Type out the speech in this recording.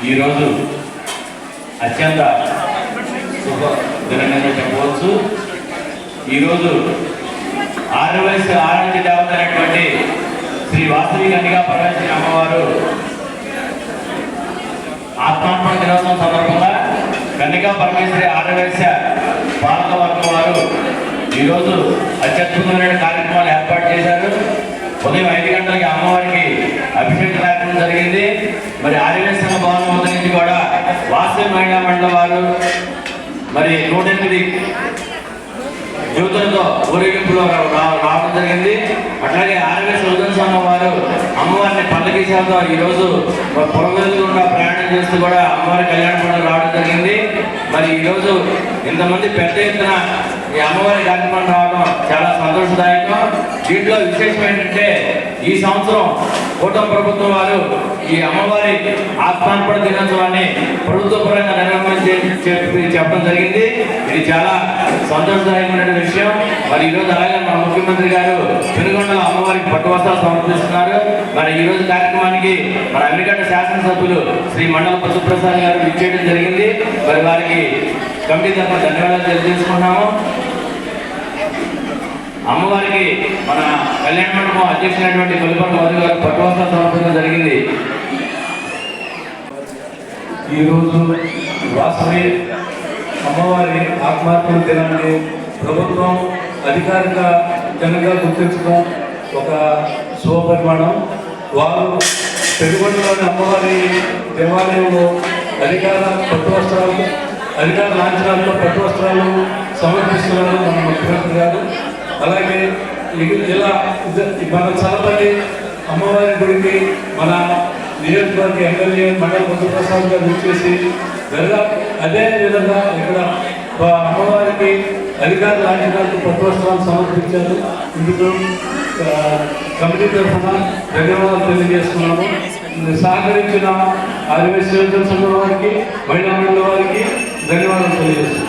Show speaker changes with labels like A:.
A: ఈరోజు అత్యంత శుభ దినంగా చెప్పవచ్చు. ఈరోజు ఆరవయసు ఆరాధ్య దేవత అయినటువంటి శ్రీ వాసవి కన్యకా పరమేశ్వరి అమ్మవారు ఆత్మార్పణ దినోత్సవం సందర్భంగా కన్యకా పరమేశ్వరి ఆరవయస పాలక వర్గం వారు ఈరోజు అత్యద్భుతమైన కార్యక్రమాలు ఏర్పాటు చేశారు. ఉదయం 5 గంటలకి అమ్మవారికి అభిషేక కార్యక్రమం జరిగింది. మరి ఆర్యవేశ సంఘ భవనం వద్ద నుంచి కూడా వాసవి మహిళా మండలి వారు మరి 108 జ్యోతులతో ఊరేగింపులో రావడం జరిగింది. అట్లాగే ఆర్యవేశ ఉదయం సంఘం వారు అమ్మవారిని పల్లకి సేవతో ఈరోజు పొరవేలుగా ప్రయాణం చేస్తూ కూడా అమ్మవారి కళ్యాణ పండుగ రావడం జరిగింది. మరి ఈరోజు ఇంతమంది పెద్ద ఎత్తున ఈ అమ్మవారి కార్యక్రమం రావడం చాలా సంతోషదాయకం. దీంట్లో విశేషం ఏంటంటే ఈ సంవత్సరం కూటమి ప్రభుత్వం వారు ఈ అమ్మవారి ఆత్మార్పణ దినోత్సవాన్ని ప్రభుత్వపరంగా చెప్పడం జరిగింది. ఇది చాలా సంతోషదాయకమైన విషయం. మరి ఈరోజు అలాగే మన ముఖ్యమంత్రి గారు పెనుగొండలో అమ్మవారికి పట్టు వస్త్రాలు సమర్పిస్తున్నారు. మరి ఈరోజు కార్యక్రమానికి మన అమెరికా శాసనసభ్యులు శ్రీ మండల పశుప్రసాద్ గారు ఇచ్చేయడం జరిగింది. మరి వారికి కమిటీ తరఫున ధన్యవాదాలు తెలియజేసుకున్నాము. అమ్మవారికి మన కళ్యాణ మండపం అధ్యక్షులైనటువంటి కొలిపర మధు గారు పట్టు వస్త్రాలు సమర్పించడం జరిగింది.
B: ఈరోజు వాసవి అమ్మవారి ఆత్మార్పణ దినాన్ని ప్రభుత్వం అధికారిక జనంగా గుర్తించడం ఒక శుభపరిమాణం. వారు పెనుగొండలోని అమ్మవారి దేవాలయంలో అధికార లాంఛనాలతో పట్టు వస్త్రాలు సమర్పిస్తున్నారు మన ముఖ్యమంత్రి గారు. అలాగే ఇలా మన చలపల్లి అమ్మవారి గుడికి మన నియోజకవర్గ ఎమ్మెల్యే మండల పశుప్రసాద్ గారు వచ్చేసి అదే విధంగా ఇక్కడ అమ్మవారికి అధికార లాంఛనాలకు పట్టు వస్త్రాలు సమర్పించారు. ఇందుకు కమిటీ తరఫున ధన్యవాదాలు తెలియజేస్తున్నాము. సహకరించిన ఆర్యవేశ సంఘం వారికి, మహిళా మండలి వారికి ధన్యవాదాలు తెలియజేస్తున్నాము.